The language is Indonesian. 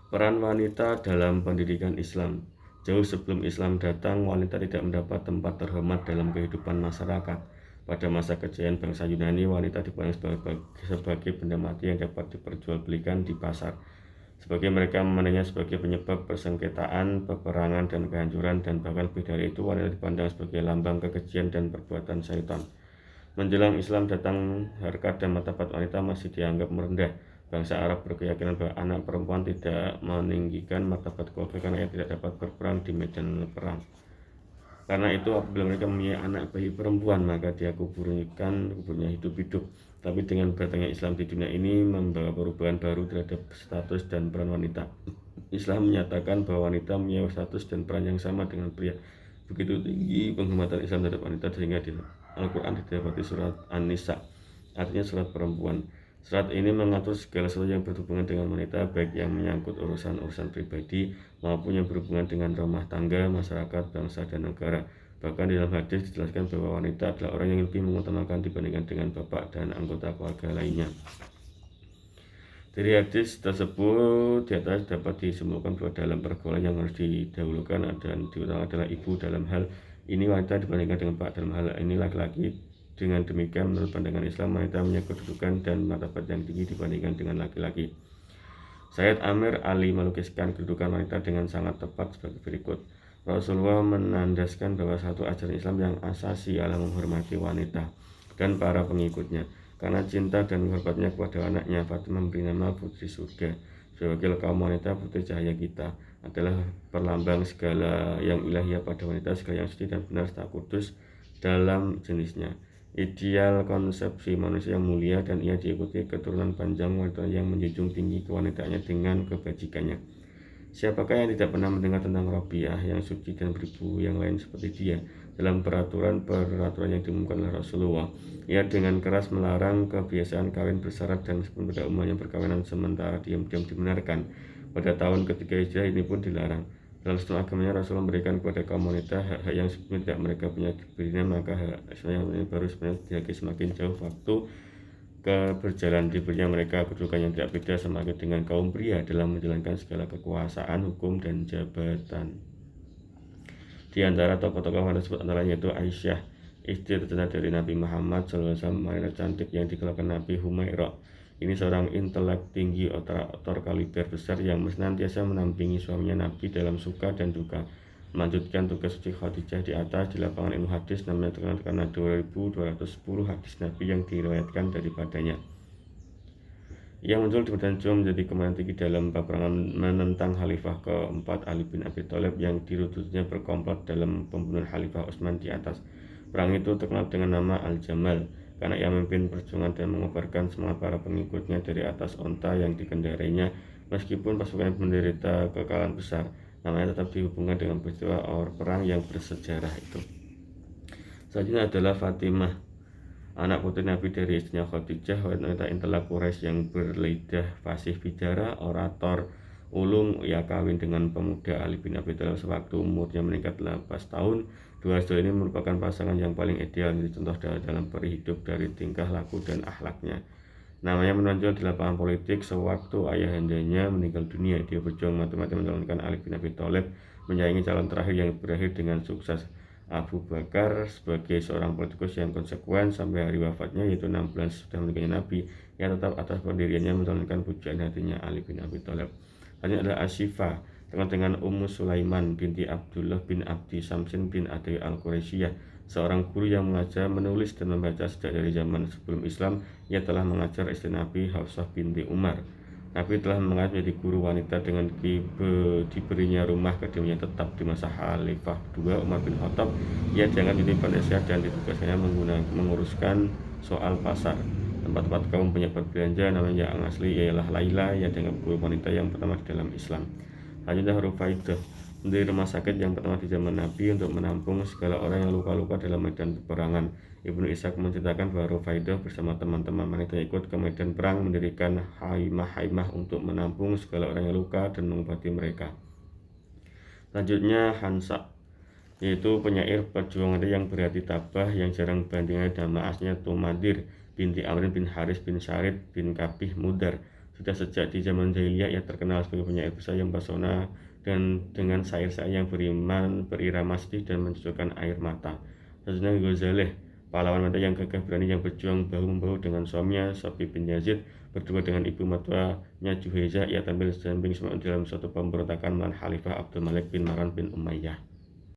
Peran wanita dalam pendidikan Islam. Jauh sebelum Islam datang, wanita tidak mendapat tempat terhormat dalam kehidupan masyarakat. Pada masa kejayaan bangsa Yunani, wanita dipandang sebagai benda mati yang dapat diperjualbelikan di pasar. Sebagai mereka memandangnya sebagai penyebab persengketaan, peperangan, dan kehancuran, dan bahkan lebih dari itu, wanita dipandang sebagai lambang kekejian dan perbuatan syaitan. Menjelang Islam datang, harkat dan martabat wanita masih dianggap merendah. Bangsa Arab berkeyakinan bahwa anak perempuan tidak meninggikan martabat keluarga karena ia tidak dapat berperang di medan perang. Karena itu apabila mereka mempunyai anak bayi perempuan, maka dia kuburnya hidup-hidup. Tapi dengan datangnya Islam di dunia ini membawa perubahan baru terhadap status dan peran wanita. Islam menyatakan bahwa wanita mempunyai status dan peran yang sama dengan pria. Begitu tinggi penghormatan Islam terhadap wanita sehingga di Al-Quran didapati surat An-Nisa, artinya surat perempuan. Surat ini mengatur segala sesuatu yang berhubungan dengan wanita, baik yang menyangkut urusan-urusan pribadi maupun yang berhubungan dengan rumah tangga, masyarakat, bangsa, dan negara. Bahkan di dalam hadis dijelaskan bahwa wanita adalah orang yang lebih mengutamakan dibandingkan dengan bapak dan anggota keluarga lainnya. Dari hadis tersebut di atas dapat disimpulkan bahwa dalam pergaulan yang harus didahulukan dan diutamakan adalah ibu dalam hal ini wanita dibandingkan dengan bapak dalam hal ini laki-laki. Dengan demikian, menurut pandangan Islam, wanita punya kedudukan dan martabat yang tinggi dibandingkan dengan laki-laki. Sayyid Amir Ali melukiskan kedudukan wanita dengan sangat tepat sebagai berikut. Rasulullah menandaskan bahwa satu ajaran Islam yang asasi adalah menghormati wanita dan para pengikutnya. Karena cinta dan menghormatnya kepada anaknya, Fatimah memberi nama putri surga. Sebagai kaum wanita, putri cahaya kita adalah perlambang segala yang ilahiyah pada wanita, segala yang suci dan benar serta kudus dalam jenisnya. Ideal konsepsi manusia yang mulia, dan ia diikuti keturunan panjang wanita yang menjunjung tinggi kewanitaannya dengan kebajikannya. Siapakah yang tidak pernah mendengar tentang Robiah yang suci dan beribu yang lain seperti dia? Dalam peraturan yang diumumkan oleh Rasulullah, ia dengan keras melarang kebiasaan kawin bersyarat dan meskipun pada umumnya perkawinan sementara diam-diam dibenarkan. Pada tahun ketiga Hijrah ini pun dilarang. Dalam sistem agamanya, Rasulullah memberikan kepada kaum wanita hak-hak yang sebelumnya tidak mereka punya diberinya, maka hak yang baru sebenarnya dihakimi semakin jauh waktu berjalan diberinya mereka kedudukan yang tidak beda semakin dengan kaum pria dalam menjalankan segala kekuasaan, hukum, dan jabatan. Di antara tokoh-tokoh wanita tersebut antara yaitu Aisyah, istri tercinta dari Nabi Muhammad SAW, wanita cantik yang dikelakkan Nabi Humairah. Ini seorang intelek tinggi, otor kaliber besar yang senantiasa menampingi suaminya Nabi dalam suka dan duka. Melanjutkan tugas suci Khadijah di atas di lapangan ilmu hadis, namanya terkenal karena 2210 hadis Nabi yang diriwayatkan daripadanya. Ia muncul di medan Jum menjadi komandan tinggi dalam peperangan menentang Khalifah keempat Ali bin Abi Thalib yang dirututnya berkomplot dalam pembunuhan Khalifah Utsman di atas. Perang itu terkenal dengan nama Al-Jamal karena ia memimpin perjuangan dan mengobarkan semangat para pengikutnya dari atas onta yang dikendarainya. Meskipun pasukannya menderita kekalahan besar, namanya tetap dihubungkan dengan peristiwa perang yang bersejarah itu. Selanjutnya adalah Fatimah, anak putri Nabi dari istrinya Khadijah, wanita intelek Quraisy yang berlidah fasih bicara, orator ulung. Ia kawin dengan pemuda Ali bin Abi Thalib sewaktu umurnya meningkat 18 tahun. Dua saudara ini merupakan pasangan yang paling ideal menjadi contoh dalam berhidup dari tingkah laku dan akhlaknya. Namanya menonjol di lapangan politik sewaktu ayahandanya meninggal dunia. Dia berjuang mati-matian mencalonkan Ali bin Abi Thalib menyaingi calon terakhir yang berakhir dengan sukses. Abu Bakar sebagai seorang politikus yang konsekuen sampai hari wafatnya, yaitu 6 bulan sudah meninggalnya Nabi, ia tetap atas pendiriannya mencalonkan pujaan hatinya Ali bin Abi Thalib. Selanjutnya adalah Asyifa, terkenal dengan Ummu Sulaiman binti Abdullah bin Abdi Samsin bin Adi Al-Quraisyah, seorang guru yang mengajar, menulis, dan membaca sejak dari zaman sebelum Islam. Ia telah mengajar istri Nabi Hafsah binti Umar. Nabi telah mengangkat menjadi guru wanita dengan diberinya rumah kediamannya tetap di masa Khalifah II Umar bin Khattab. Ia diangkat menjadi penasihat dan ditugaskannya menguruskan soal pasar, tempat-tempat kaum banyak berbelanja. Namanya yang asli ialah Laila, yang dianggap guru wanita yang pertama di dalam Islam. Lanjutnya Rufaidah, menjadi rumah sakit yang pertama di zaman Nabi untuk menampung segala orang yang luka-luka dalam medan peperangan. Ibnu Ishaq menceritakan bahwa Rufaidah bersama teman-teman wanita ikut ke medan perang mendirikan haimah-haimah untuk menampung segala orang yang luka dan mengobati mereka. Selanjutnya Hansa, yaitu penyair perjuangan yang berhati tabah yang jarang bandingnya, nama aslinya Tumadir binti Amr bin Haris bin Syarid bin Kabih Mudar, Sudah sejak di zaman jahiliyah ia terkenal sebagai penyair busa yang pesona dan dengan syair-syair yang berirama sedih dan mencucurkan air mata. Selanjutnya Ghazaleh, pahlawan wanita yang gagah berani yang berjuang bahu-membahu dengan suaminya Sabi bin Yazid, berdua dengan ibu mertuanya Juhaizah. Ia tampil samping dalam suatu pemberontakan melawan Khalifah Abdul Malik bin Marwan bin Umayyah.